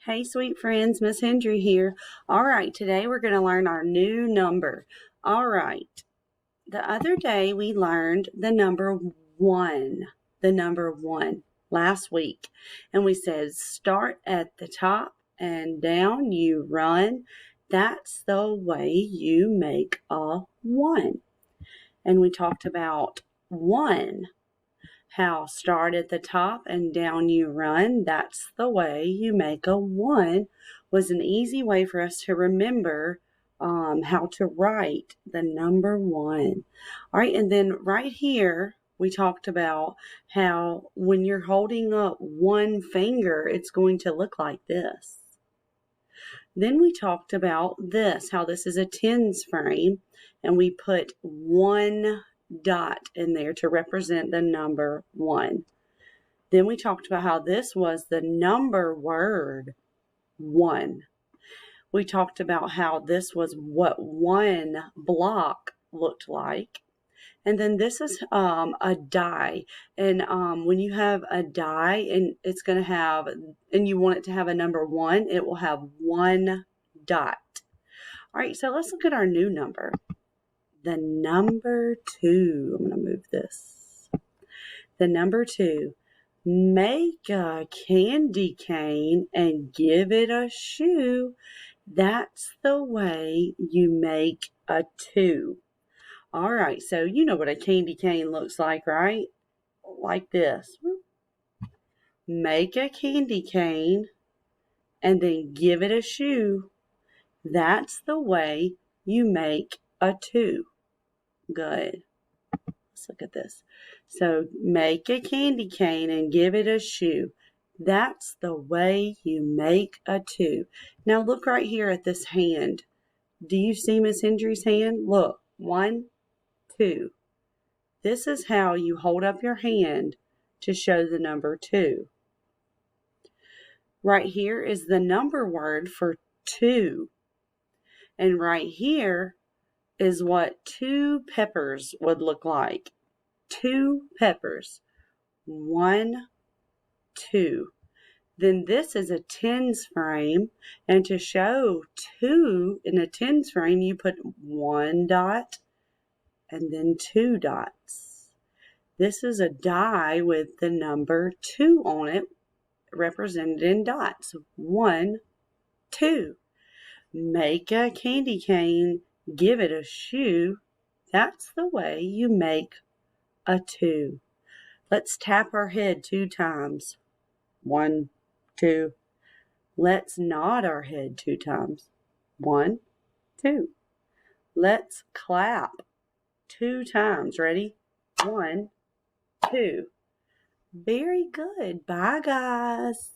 Hey, sweet friends, Miss Hendry here. All right, today we're going to learn our new number. All right, the other day we learned the number one, last week. And we said start at the top and down you run. That's the way you make a one. And we talked about one. How start at the top and down you run. That's the way you make a one was an easy way for us to remember how to write the number one. All right, and then right here we talked about how when you're holding up one finger, it's going to look like this. Then we talked about this, how this is a tens frame, and we put one dot in there to represent the number one. Then we talked about how this was the number word one. We talked about how this was what one block looked like. And then this is a die. And when you have a die and it's going to have, and you want it to have a number one, it will have one dot. All right, so let's look at our new number. The number two. I'm going to move this. The number two. Make a candy cane and give it a shoe. That's the way you make a two. All right, so you know what a candy cane looks like, right? Like this. Make a candy cane and then give it a shoe. That's the way you make a two. Good. Let's look at this. So make a candy cane and give it a shoe. That's the way you make a two. Now look right here at this hand. Do you see Miss Hendry's hand? Look, 1, 2. This is how you hold up your hand to show the number two. Right here is the number word for two. And right here is what two peppers would look like. Two peppers. 1, 2. Then this is a tens frame, and to show two in a tens frame, you put one dot and then two dots. This is a die with the number two on it, represented in dots. 1, 2. Make a candy cane, give it a shoe. That's the way you make a two. Let's tap our head 2 times. 1, 2. Let's nod our head 2 times. 1, 2. Let's clap 2 times. Ready? 1, 2. Very good. Bye, guys.